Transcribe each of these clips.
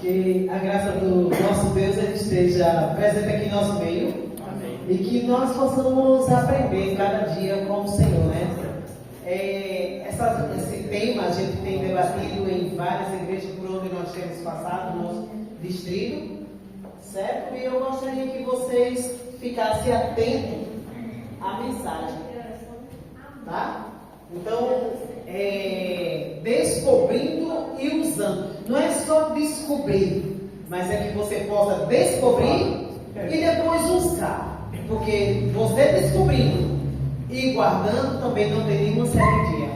Que a graça do nosso Deus ele esteja presente aqui em nosso meio. Amém. E que nós possamos aprender cada dia com o Senhor, né? Esse tema a gente tem debatido em várias igrejas por onde nós temos passado, no nosso distrito, certo? E eu gostaria que vocês ficassem atentos à mensagem, tá? Então, descobrindo e usando. Não é só descobrir, mas é que você possa descobrir e depois usar. Porque você descobrindo e guardando também não tem nenhuma serventia.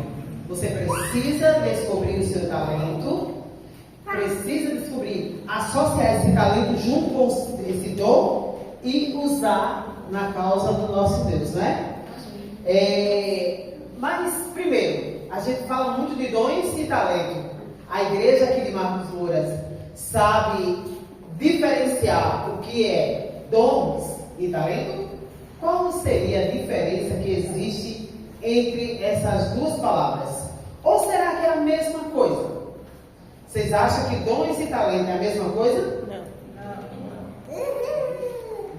Você precisa descobrir o seu talento, precisa descobrir, associar esse talento junto com esse dom e usar na causa do nosso Deus, né? Mas, primeiro, a gente fala muito de dons e talento. A igreja aqui de Marcos Louras sabe diferenciar o que é dons e talento? Qual seria a diferença que existe entre essas duas palavras? Ou será que é a mesma coisa? Vocês acham que dons e talento é a mesma coisa? Não.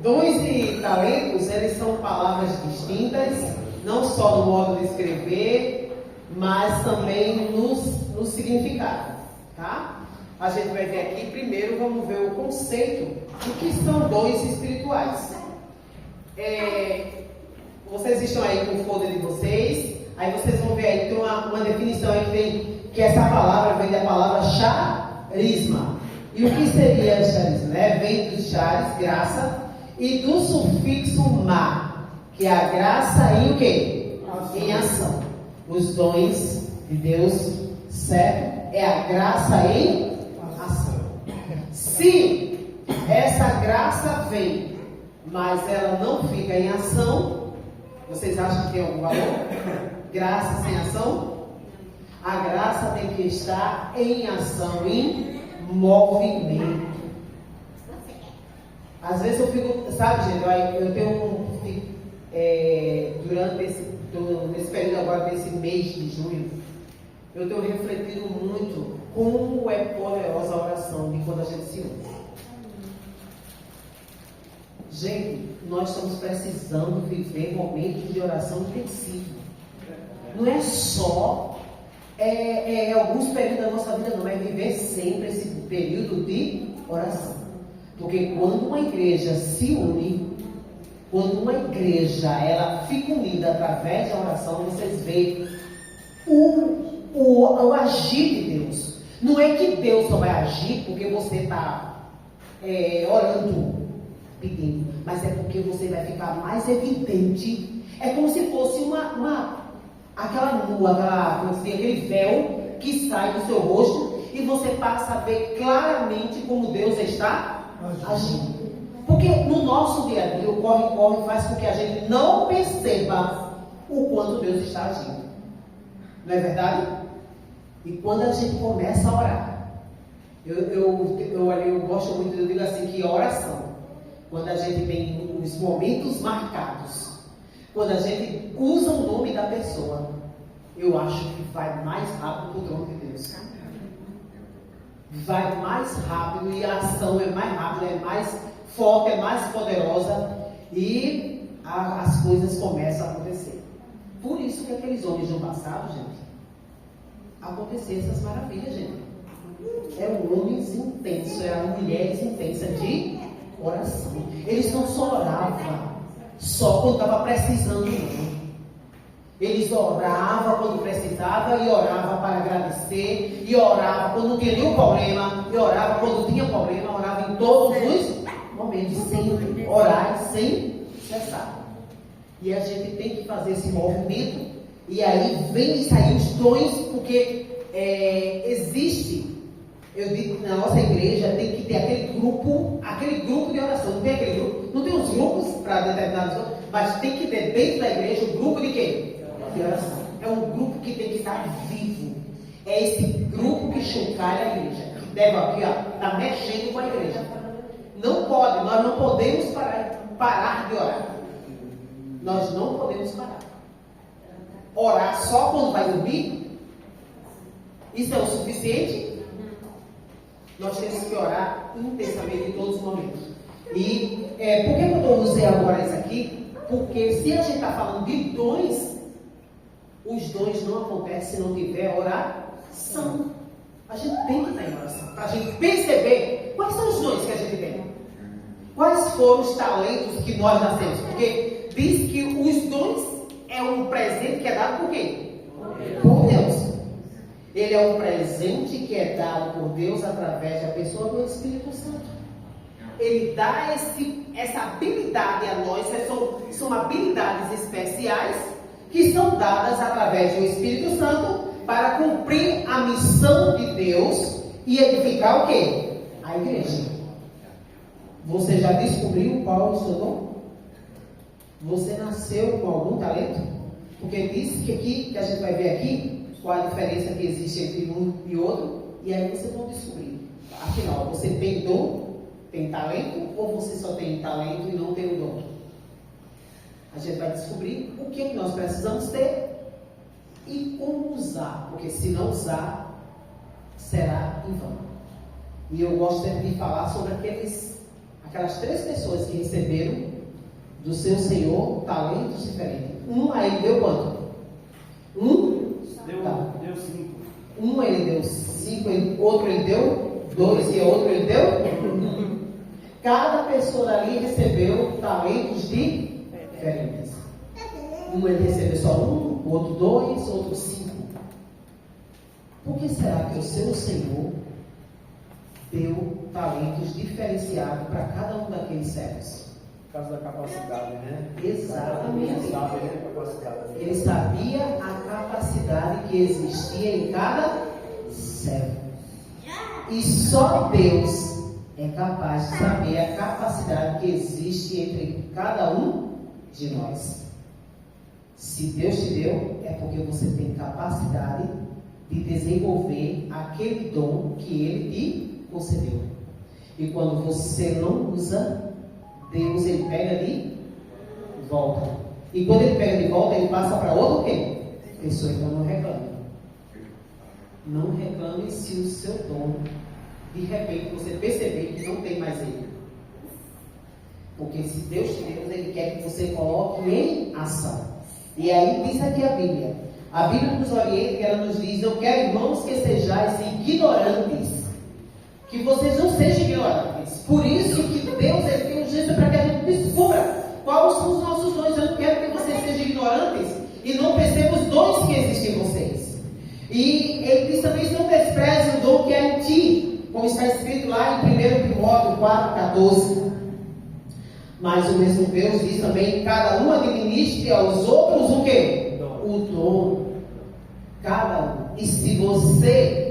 Dons e talentos, eles são palavras distintas, não só no modo de escrever, mas também no significado, tá? A gente vai ver aqui, primeiro vamos ver o conceito do que são dons espirituais. Vocês estão aí com o folder de vocês, aí vocês vão ver aí, tem uma definição aí que essa palavra vem da palavra charisma. E o que seria charisma? Vem do charis, graça, e do sufixo ma, que é a graça em o quê? Em ação. Os dons de Deus, certo? É a graça em ação. Se essa graça vem, mas ela não fica em ação, vocês acham que tem algum valor? Graça sem ação? A graça tem que estar em ação, em movimento. Às vezes eu fico, sabe, gente, eu tenho nesse período agora, desse mês de junho, eu tenho refletido muito como é poderosa a oração de quando a gente se une. Gente, nós estamos precisando viver momentos de oração intensiva. Não é só alguns períodos da nossa vida, não, é viver sempre esse período de oração. Porque quando uma igreja se une, quando uma igreja ela fica unida através da oração, vocês veem o agir de Deus. Não é que Deus só vai agir porque você está orando, pedindo, mas é porque você vai ficar mais evidente. É como se fosse aquele véu que sai do seu rosto e você passa a ver claramente como Deus está agindo. Porque no nosso dia a dia o corre-corre faz com que a gente não perceba o quanto Deus está agindo. Não é verdade? E quando a gente começa a orar, eu gosto muito, eu digo assim, que oração, quando a gente tem os momentos marcados, quando a gente usa o nome da pessoa, eu acho que vai mais rápido para o trono de Deus. Vai mais rápido e a ação é mais rápida, é mais forte, é mais poderosa e as coisas começam a acontecer. Por isso que aqueles homens no passado, gente, aconteciam essas maravilhas, gente. Eram homens intensos, eram mulheres intensas de oração. Eles não só oravam só quando estava precisando, não. Eles oravam quando precisava e oravam para agradecer, e oravam quando não tinha nenhum problema, e oravam quando tinha problema, oravam em todos os momentos, sempre orar sem cessar. E a gente tem que fazer esse movimento, e aí vem sair os dons, porque existe, eu digo, na nossa igreja tem que ter aquele grupo de oração. Não tem aquele grupo, não tem os grupos para determinados, mas tem que ter dentro da igreja um grupo de quê? De oração. É um grupo que tem que estar vivo. É esse grupo que chocalha a igreja, que deve aqui, está mexendo com a igreja. Não pode, nós não podemos parar de orar. Nós não podemos parar. Orar só quando vai dormir? Isso é o suficiente? nós temos que orar intensamente em todos os momentos. E por que eu usei agora isso aqui? Porque se a gente está falando de dons, os dons não acontecem se não tiver oração. A gente tem que estar em oração, para a gente perceber quais são os dons que a gente tem. Quais foram os talentos que nós nascemos? Porque diz que os dons é um presente que é dado por quem? Por Deus. Ele é um presente que é dado por Deus através da pessoa do Espírito Santo. Ele dá essa habilidade a nós, são habilidades especiais que são dadas através do Espírito Santo para cumprir a missão de Deus e edificar o quê? A igreja. Você já descobriu qual é o seu dom? Você nasceu com algum talento? Porque diz que aqui, que a gente vai ver aqui, qual a diferença que existe entre um e outro, e aí vocês vão descobrir. Afinal, você tem dom, tem talento, ou você só tem talento e não tem o dom? A gente vai descobrir o que nós precisamos ter e como usar, porque se não usar, será em vão. E eu gosto sempre de falar sobre aquelas 3 pessoas que receberam do seu Senhor talentos diferentes. Um a ele deu quanto? Deu 5. Um ele deu 5, outro ele deu 2 e outro ele deu 1. Cada pessoa dali recebeu talentos diferentes. Um ele recebeu só 1, o outro 2, outro 5. Por que será que o seu Senhor deu talentos diferenciados para cada um daqueles servos? Por causa da capacidade, né? Exatamente. Ele sabia a capacidade que existia em cada servo. E só Deus é capaz de saber a capacidade que existe entre cada um de nós. Se Deus te deu, é porque você tem capacidade de desenvolver aquele dom que Ele te concedeu. E quando você não usa, Deus ele pega de volta. E quando ele pega de volta, ele passa para outro quê? Pessoa. Então não reclame. Não reclame se o seu dom, de repente, você perceber que não tem mais ele. Porque se Deus te deu, Ele quer que você coloque em ação. E aí diz aqui a Bíblia. A Bíblia nos orienta, que ela nos diz: eu quero, irmãos, que sejais ignorantes. Que vocês não sejam ignorantes. Por isso que Deus tem urgência para que a gente descubra quais são os nossos dons. Eu não quero que vocês sejam ignorantes e não percebam os dons que existem em vocês. E ele diz também: não despreze o dom que há em ti, como está escrito lá em 1 Timóteo 4,14. Mas o mesmo Deus diz também: cada um administre aos outros o quê? O dom. Cada um. E se você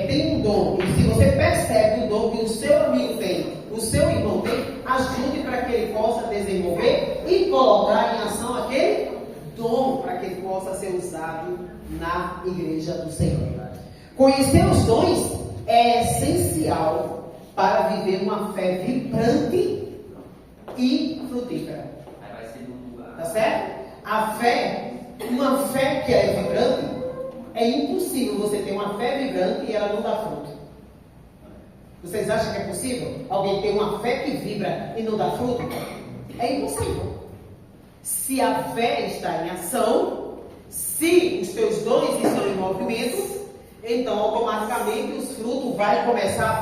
tem um dom, e se você percebe o dom que o seu amigo tem, o seu irmão tem, ajude para que ele possa desenvolver e colocar em ação aquele dom, para que ele possa ser usado na igreja do Senhor. Conhecer os dons é essencial para viver uma fé vibrante e frutífera. Tá certo? A fé, uma fé que é vibrante, é impossível você ter uma fé vibrante e ela não dá fruto. Vocês acham que é possível alguém ter uma fé que vibra e não dá fruto? É impossível. Se a fé está em ação, se os teus dons estão em movimento, então automaticamente os frutos vão começar a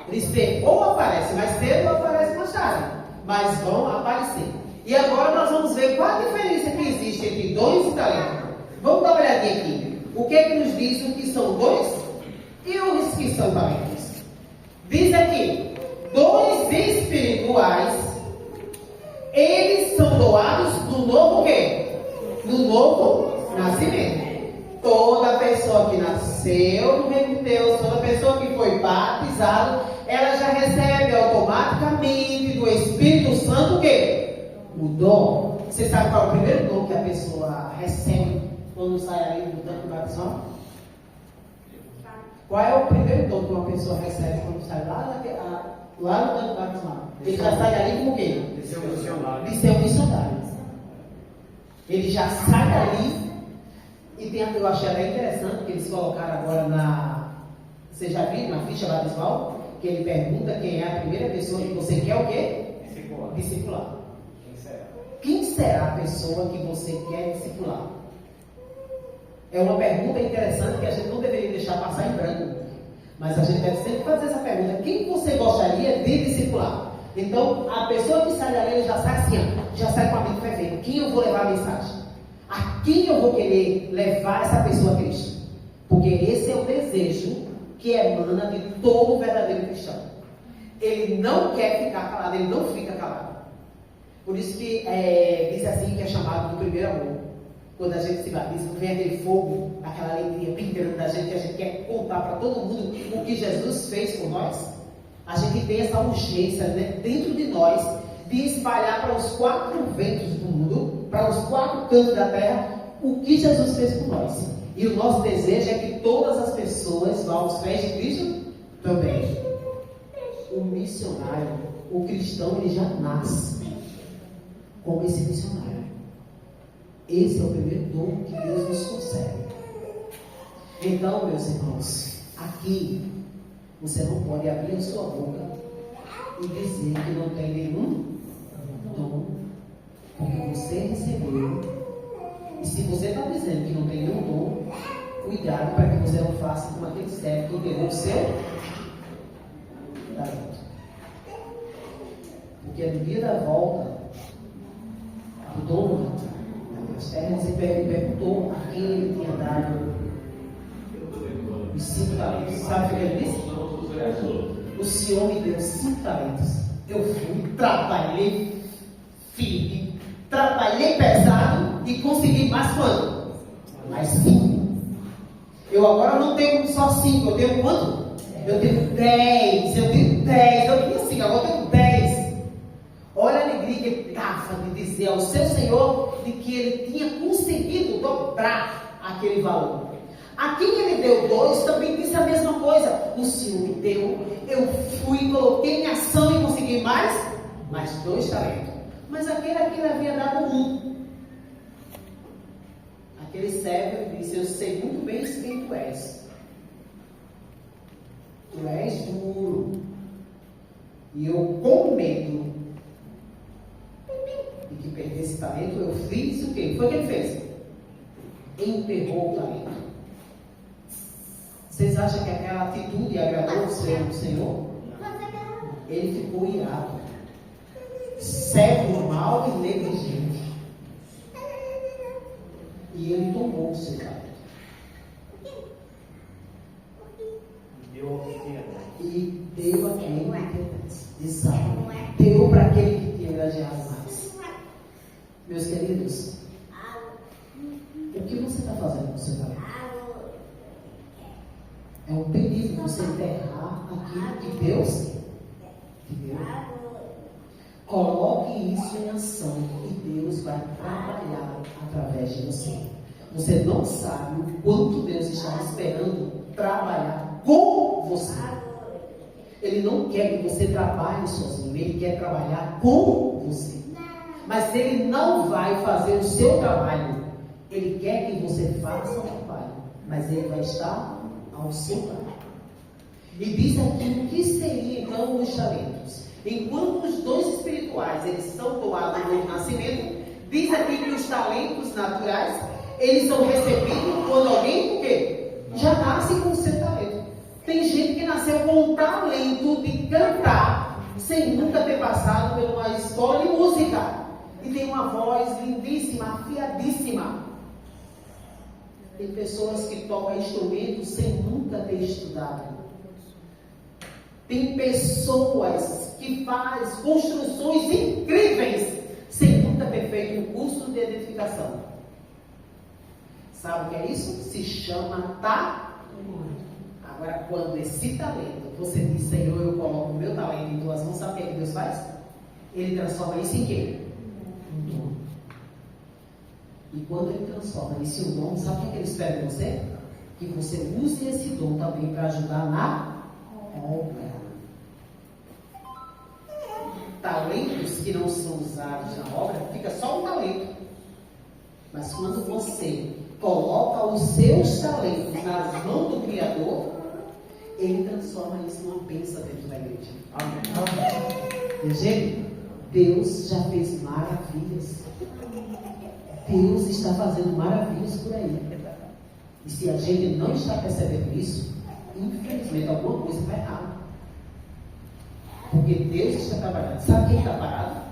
aparecer. Ou aparece mais cedo ou aparece mais tarde, mas vão aparecer. E agora nós vamos ver qual a diferença que existe entre dons e talento. Vamos dar uma olhadinha aqui. O que é que nos diz o que são dons e os que são talentos? Diz aqui: dons espirituais, eles são doados no novo quê? No novo nascimento. Toda pessoa que nasceu no reino de Deus, toda pessoa que foi batizada, ela já recebe automaticamente do Espírito Santo o quê? O dom. Você sabe qual é o primeiro dom que a pessoa recebe quando sai ali do tanque batismal? Qual é o primeiro dom que uma pessoa recebe quando sai lá no tanque batismal? Ele já sai ali com o quê? De ser um missionário. De ser um missionário. Ele já sai dali. E eu achei até interessante que eles colocaram agora Você já viu na ficha batismal que ele pergunta quem é a primeira pessoa que você quer o quê? Discipular. Quem será a pessoa que você quer discipular? É uma pergunta interessante que a gente não deveria deixar passar em branco. Mas a gente deve sempre fazer essa pergunta. Quem você gostaria de discipular? Então, a pessoa que sai dali, ele já sai assim, ó, já sai com a mente fervendo. Quem eu vou levar a mensagem? A quem eu vou querer levar essa pessoa a Cristo? Porque esse é o desejo que emana de todo verdadeiro cristão. Ele não quer ficar calado, ele não fica calado. Por isso que diz assim que é chamado do primeiro amor. Quando a gente se batiza, vem aquele fogo, aquela alegria bem grande da gente, que a gente quer contar para todo mundo o que Jesus fez por nós. A gente tem essa urgência, né, dentro de nós de espalhar para os 4 ventos do mundo, para os 4 cantos da terra, o que Jesus fez por nós. E o nosso desejo é que todas as pessoas vão aos pés de Cristo também. O missionário, o cristão, ele já nasce como esse missionário. Esse é o primeiro dom que Deus nos concede. Então, meus irmãos, aqui você não pode abrir a sua boca e dizer que não tem nenhum dom, porque você recebeu. E se você está dizendo que não tem nenhum dom, cuidado para que você não faça como aquele servo que entendeu o seu talento. Porque no dia da volta, o dono das terras, ele perguntou a quem ele tinha dado os 5 talentos. Sabe o que ele disse? O Senhor me deu 5 talentos. Eu fui, trabalhei firme, trabalhei pesado e consegui mais quanto? Mais 5. Eu agora não tenho só 5, eu tenho quanto? Eu tenho 10, eu tinha 5, agora eu tenho 10. Olha a alegria que ele estava de dizer ao seu Senhor de que ele tinha conseguido dobrar aquele valor. A quem ele deu 2 também disse a mesma coisa. O Senhor me deu, eu fui, coloquei em ação e consegui mais 2 talentos. Mas aquele havia dado 1. Aquele servo disse: eu sei muito bem quem tu és. Tu és duro. E eu, com medo de que perdesse talento, eu fiz o quê? Foi o que ele fez? Enterrou o talento. Vocês acham que aquela atitude agradou o Senhor? Ele ficou irado, cego, mau e negligente. E ele tomou o seu talento. E deu a quem pertence. Exato. Deu para aquele que tinha gradeado mais. Meus queridos, o que você está fazendo com o seu talento? É um perigo você enterrar aquilo que Deus te deu. Coloque isso em ação e Deus vai trabalhar através de você. Você não sabe o quanto Deus está esperando trabalhar com você. Ele não quer que você trabalhe sozinho, Ele quer trabalhar com você. Mas Ele não vai fazer o seu trabalho. Ele quer que você faça o trabalho, mas Ele vai estar ao seu lado. E diz aqui o que seria então os talentos. Enquanto os dons espirituais eles são doados no nascimento, diz aqui que os talentos naturais eles são recebidos quando alguém o quê? Já nasce com o seu talento. Tem gente que nasceu com o talento de cantar sem nunca ter passado por uma escola de música e tem uma voz lindíssima, afiadíssima. Tem pessoas que tocam instrumentos sem nunca ter estudado. Tem pessoas que fazem construções incríveis sem nunca ter feito um curso de edificação. Sabe o que é isso? Se chama talento. Agora, quando esse talento, você diz: Senhor, eu coloco o meu talento em tuas mãos, sabe o que Deus faz? Ele transforma isso em quê? Um dom. E quando Ele transforma isso em um dom, sabe o que Ele espera de você? Que você use esse dom também para ajudar na obra. Talentos que não são usados na obra, fica só um talento. Mas quando você coloca os seus talentos nas mãos do Criador, Ele transforma isso numa bênção dentro da igreja. Amém. Gente, Deus já fez maravilhas. Deus está fazendo maravilhas por aí. E se a gente não está percebendo isso, infelizmente alguma coisa está errada. Porque Deus está trabalhando. Sabe quem está parado?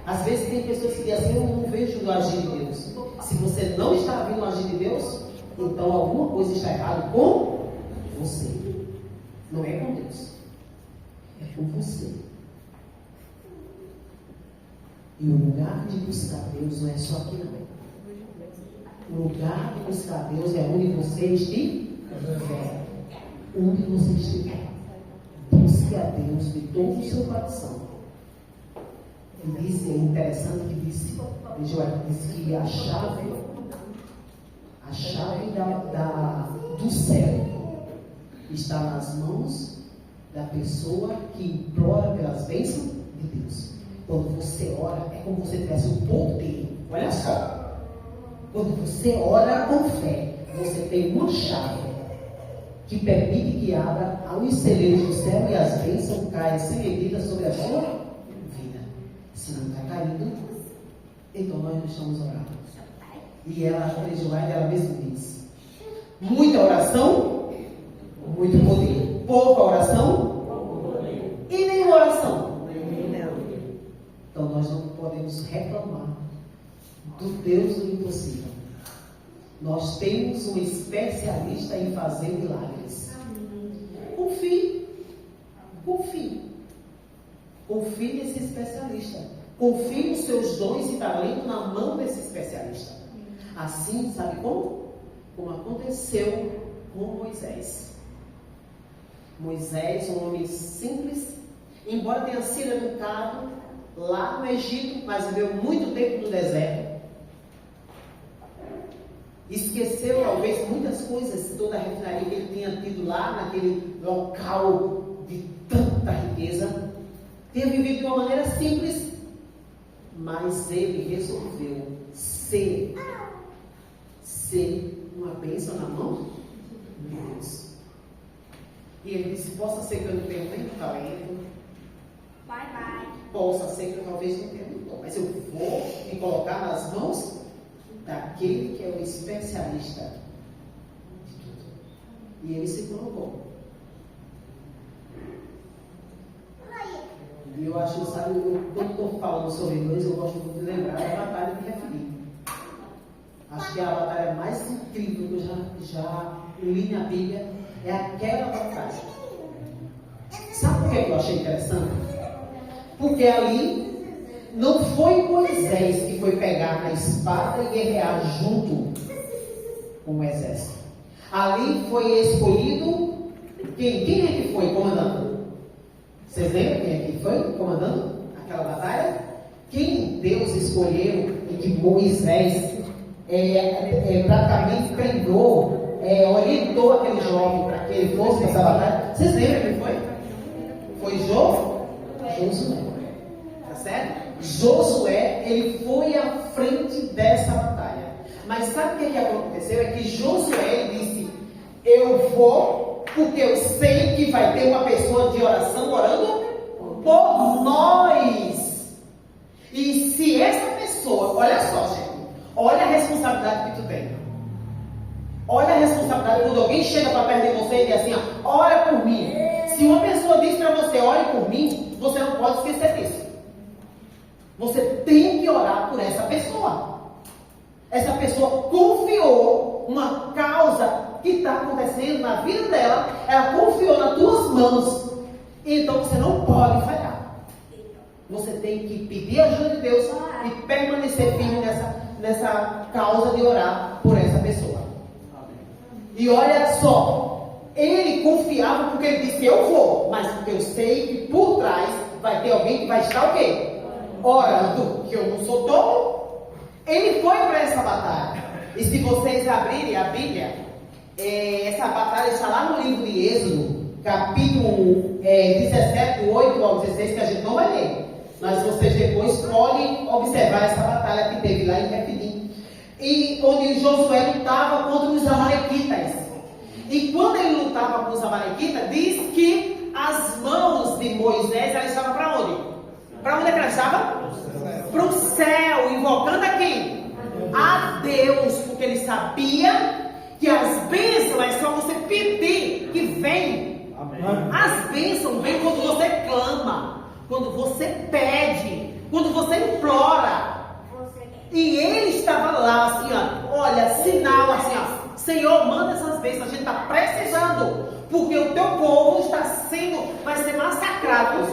Às vezes tem pessoas que dizem assim, eu não vejo o agir de Deus. Se você não está vendo o agir de Deus, então alguma coisa está errada com você. Não é com Deus. É com você. E o lugar de buscar Deus não é só aqui não. O lugar de buscar Deus é onde você estiver. Onde você estiver. Busque a Deus de todo o seu coração. E diz, é interessante que disse que a chave do céu está nas mãos da pessoa que implora pelas bênçãos de Deus. Quando você ora, é como se você tivesse o poder. Olha só. Quando você ora com fé, você tem uma chave que permite que abra os celeiros do céu e as bênçãos caem sem medida sobre a sua vida. Se não está caindo, então nós não estamos orando. E ela, ela mesma diz: muita oração, muito poder. Pouca oração e nenhuma oração. Então nós não podemos reclamar do Deus do impossível. Nós temos um especialista em fazer milagres. Confie. Confie. Confie nesse especialista. Confie os seus dons e talentos na mão desse especialista. Assim, sabe como? Como aconteceu com Moisés. Moisés, um homem simples, embora tenha sido educado lá no Egito, mas viveu muito tempo no deserto. Esqueceu talvez muitas coisas, toda a refinaria que ele tinha tido lá naquele local de tanta riqueza. Tinha vivido de uma maneira simples, mas ele resolveu ser uma bênção na mão de Deus. E ele disse: possa ser que eu não tenha muito talento, possa ser que eu talvez não tenha muito dom, mas eu vou me colocar nas mãos daquele que é o especialista de tudo. E ele se colocou. E eu acho, sabe, quando estou falando sobre inglês, eu gosto muito de lembrar da batalha de Refidim. Acho que é a batalha mais incrível que eu já li na Bíblia, é aquela batalha. Sabe por que eu achei interessante? Porque ali não foi Moisés que foi pegar na espada e guerrear junto com o exército. Ali foi escolhido quem é que foi comandando? Vocês lembram quem é que foi comandando aquela batalha? Quem Deus escolheu e que Moisés praticamente treinou, orientou aquele jovem para que ele fosse nessa batalha? Vocês lembram quem foi? Foi Josué. Tá certo? Josué, ele foi à frente dessa batalha. Mas sabe o que aconteceu? É que Josué disse: eu vou, porque eu sei que vai ter uma pessoa de oração orando por nós. E se essa pessoa, olha só, gente, olha a responsabilidade que tu tem. Olha a responsabilidade quando alguém chega para perto de você e diz assim: ó, ora por mim. Se uma pessoa diz para você: ore por mim, você não pode esquecer disso. Você tem que orar por essa pessoa. Essa pessoa confiou uma causa que está acontecendo na vida dela. Ela confiou nas tuas mãos. Então você não pode falhar. Você tem que pedir a ajuda de Deus e permanecer firme nessa causa de orar por essa pessoa. E olha só, ele confiava porque ele disse: eu vou, mas porque eu sei que por trás vai ter alguém que vai estar o quê? Orando, que eu não sou tomo. Ele foi para essa batalha. E se vocês abrirem a Bíblia, essa batalha está lá no livro de Êxodo, capítulo 17, do 8 ao 16, que a gente não vai ler. Mas vocês depois podem observar essa batalha que teve lá em Refidim. E onde Josué lutava contra os amalequitas. E quando ele lutava com os amalequitas, diz que as mãos de Moisés, ela estava para onde? Para onde é que ela estava? Para o céu, invocando a quem? A Deus, porque ele sabia que as bênçãos é só você pedir que vem. As bênçãos vêm quando você clama, quando você pede, quando você implora. E ele estava lá, assim, ó, olha, sinal, assim, ó, Senhor, manda essas bênçãos, a gente está precisando, porque o teu povo vai ser massacrado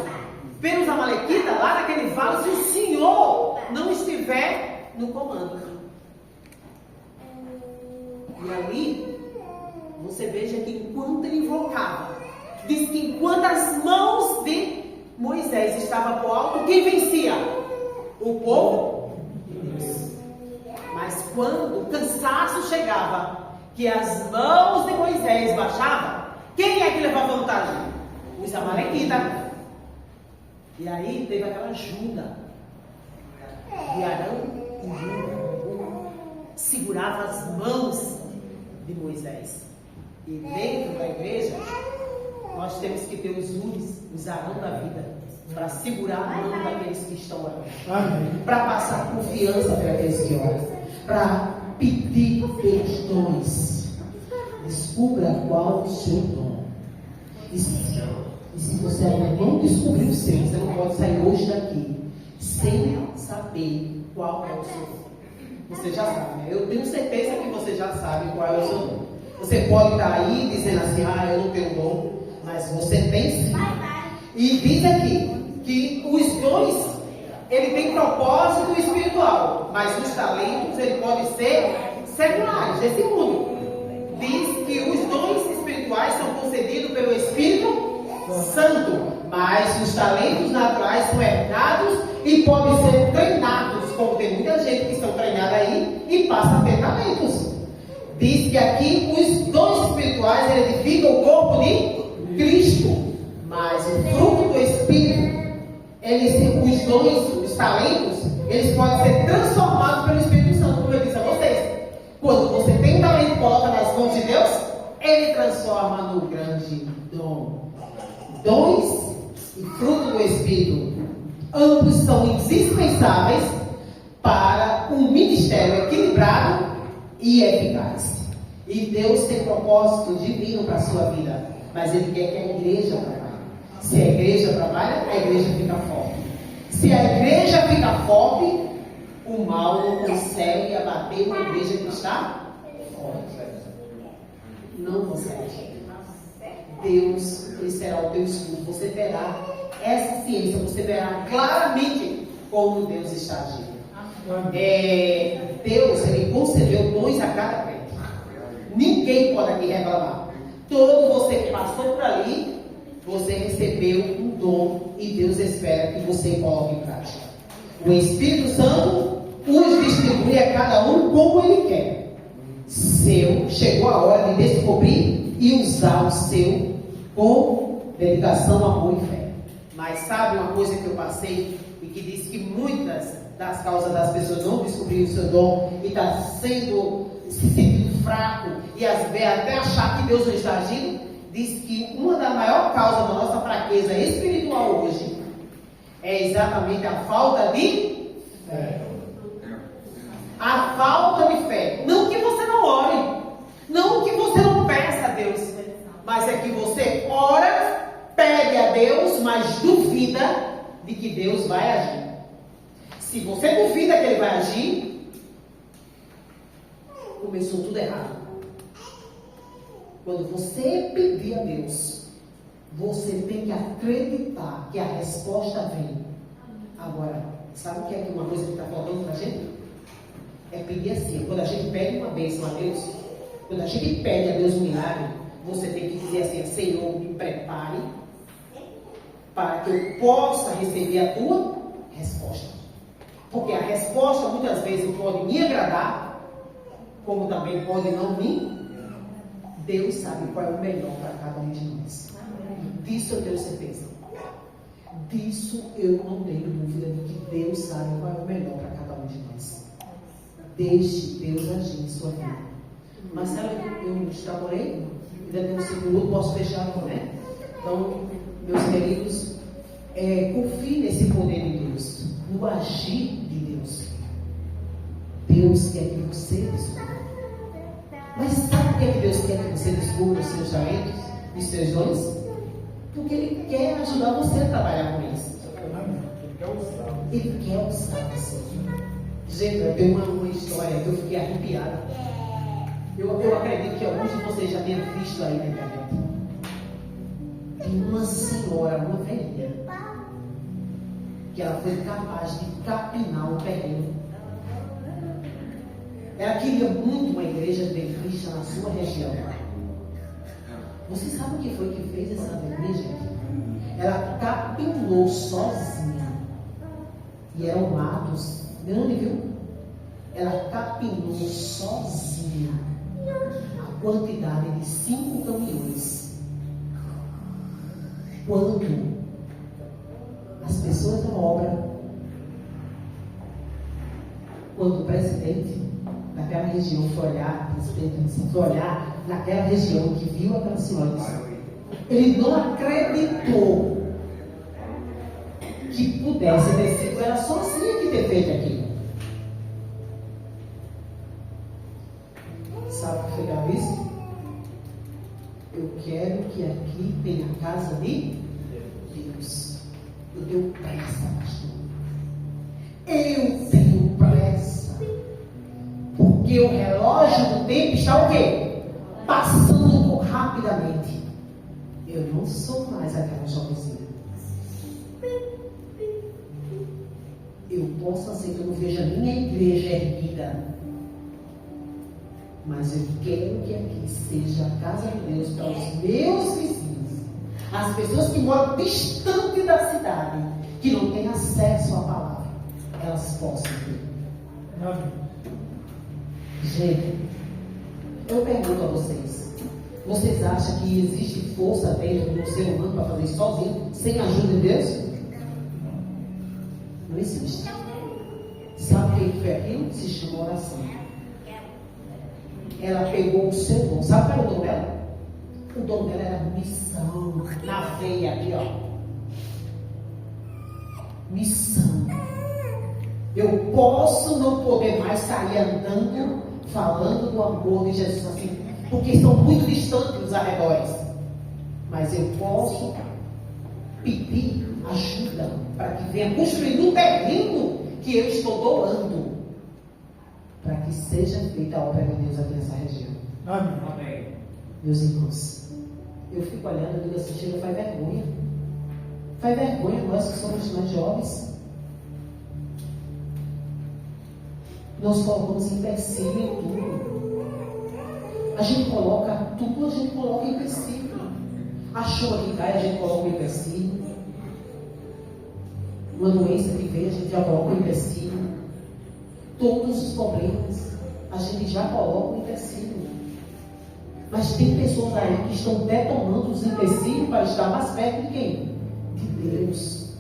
pelos amalequitas lá naquele vale, se o Senhor não estiver no comando. E ali, você veja que enquanto ele invocava, diz que enquanto as mãos de Moisés estavam para o alto, quem vencia? O povo de Deus. Mas quando o cansaço chegava, que as mãos de Moisés baixavam, quem é que levava vantagem? Os amalequitas. E aí teve aquela ajuda de Arão e Hur, segurava as mãos de Moisés. E dentro da igreja, nós temos que ter os Hures, os Arão da vida, para segurar a mão daqueles que estão orando, para passar confiança para aqueles que oram, para pedir pelos dons. Descubra qual o seu dom. E se você ainda não descobriu o seu, você não pode sair hoje daqui sem saber qual é o seu dom. Você já sabe, né? Eu tenho certeza que você já sabe qual é o seu dom. Você pode estar aí dizendo assim, eu não tenho dom, mas você tem sim. E diz aqui que os dons, ele tem propósito espiritual, mas os talentos, ele pode ser seculares, desse mundo. Diz que os dons espirituais são concedidos pelo Espírito Santo, mas os talentos naturais são herdados e podem ser treinados, como tem muita gente que estão treinada aí e passa a ter talentos. Diz que aqui os dons espirituais edificam o corpo de Cristo, mas o fruto do Espírito, os dons, os talentos, eles podem ser transformados pelo Espírito Santo, como eu disse a vocês. Quando você tem talento e coloca nas mãos de Deus, ele transforma no grande dom. Dons e fruto do Espírito, ambos são indispensáveis para um ministério equilibrado e eficaz. E Deus tem propósito divino para a sua vida, mas Ele quer que a igreja trabalhe. Se a igreja trabalha, a igreja fica forte. Se a igreja fica forte, o mal não consegue abater uma igreja que está forte. Não consegue. Deus, Ele será o teu escudo. Você terá essa ciência, você verá claramente como Deus está agindo. Deus, Ele concedeu dons a cada crente. Ninguém pode aqui reclamar. Todo você que passou por ali, você recebeu um dom e Deus espera que você coloque em prática. O Espírito Santo os distribui a cada um como Ele quer. Chegou a hora de descobrir e usar o seu com dedicação, amor e fé. Mas sabe uma coisa que eu passei e que diz que muitas das causas das pessoas não descobriram o seu dom e está se sentindo fraco e às vezes até achar que Deus não está agindo, diz que uma das maiores causas da nossa fraqueza espiritual hoje é exatamente a falta de fé. A falta de fé. Não que você não ore, não que você não peça a Deus, mas é que você ora, pede a Deus, mas duvida de que Deus vai agir. Se você duvida que Ele vai agir, começou tudo errado. Quando você pedir a Deus, você tem que acreditar que a resposta vem. Agora, sabe o que é uma coisa que está faltando para a gente? É pedir assim. Quando a gente pede uma bênção a Deus, quando a gente pede a Deus um milagre, você tem que dizer assim: Senhor, me prepare para que eu possa receber a tua resposta. Porque a resposta muitas vezes pode me agradar, como também pode não me. Deus sabe qual é o melhor para cada um de nós. Disso eu tenho certeza. Disso eu não tenho dúvida de que Deus sabe qual é o melhor para cada um de nós. Deixe Deus agir em sua vida. Marcelo, eu extrapolei? Ainda tem um 5 minutos, posso fechar aqui, né? Então, meus queridos, confie nesse poder de Deus, no agir de Deus. Deus quer que você descubra. Mas sabe por que Deus quer que você descubra os seus talentos e os seus dons? Porque Ele quer ajudar você a trabalhar com eles. Ele quer usar você. Gente, eu tenho uma história que eu fiquei arrepiada. Eu acredito que alguns de vocês já tenham visto aí na internet. De uma senhora, uma velhinha, que ela foi capaz de capinar um terreno. Ela queria muito uma igreja adventista na sua região. Você sabe o que foi que fez essa velhinha, gente? Ela capinou sozinha. E eram matos grandes, viu? Ela capinou sozinha a quantidade de 5 caminhões. Quando as pessoas da obra, quando o presidente daquela região foi olhar naquela região que viu aquela senhora, ele não acreditou que pudesse ter sido ela sozinha que ter feito aquilo. Sabe o que foi que ela disse? Eu quero que aqui tenha a casa de Deus. Eu tenho pressa, pastor. Eu tenho pressa. Porque o relógio do tempo está o quê? Passando rapidamente. Eu não sou mais aquela jovenzinha. Eu posso ser que eu não veja a minha igreja erguida, mas eu quero que aqui seja a casa de Deus para os meus vizinhos, as pessoas que moram distante da cidade, que não têm acesso à palavra, elas possam ter. Amém. Gente, eu pergunto a vocês: vocês acham que existe força dentro do ser humano para fazer isso sozinho, sem a ajuda de Deus? Não existe. Sabe o que foi aquilo? Se chama oração. Ela pegou o seu dom. Sabe qual era o dom dela? O dom dela era missão. Na veia aqui, ó. Missão. Eu posso não poder mais sair andando, falando do amor de Jesus assim, porque estão muito distantes dos arredores. Mas eu posso pedir ajuda para que venha construir um terreno que eu estou doando, para que seja feita a obra de Deus aqui nessa região. Amém. Meus irmãos, eu fico olhando e digo assim: chega, faz vergonha. Faz vergonha nós que somos mais jovens. Nós colocamos empecilho em tudo. A gente coloca empecilho. A chuva que cai, a gente coloca um empecilho. Uma doença que vem, a gente já coloca um empecilho. Todos os problemas, a gente já coloca um empecilho. Mas tem pessoas aí que estão detonando os empecilhos para estar mais perto de quem? De Deus.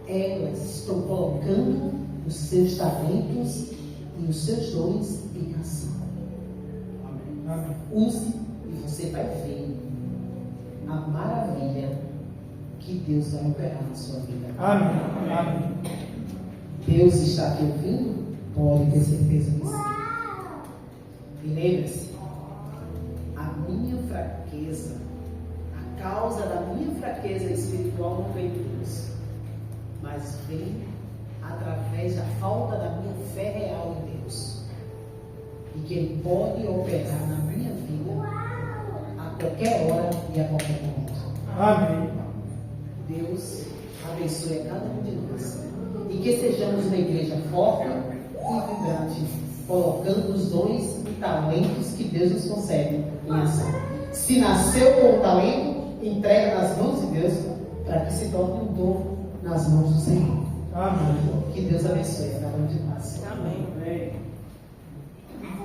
Elas estão colocando os seus talentos e os seus dons em ação. Amém. Use e você vai ver a maravilha que Deus vai operar na sua vida. Amém. Amém. Deus está aqui ouvindo? Pode ter certeza que sim. E lembre-se, a minha fraqueza, a causa da minha fraqueza espiritual não vem de Deus, mas vem através da falta da minha fé real em Deus. E que Ele pode operar na minha vida a qualquer hora e a qualquer momento. Amém. Deus abençoe a cada um de nós. E que sejamos uma igreja forte e vibrante, colocando os dons e talentos que Deus nos concede em ação. Se nasceu com o talento, entrega nas mãos de Deus, para que se torne um dom nas mãos do Senhor. Amém. Que Deus abençoe a cada um de nós. Amém.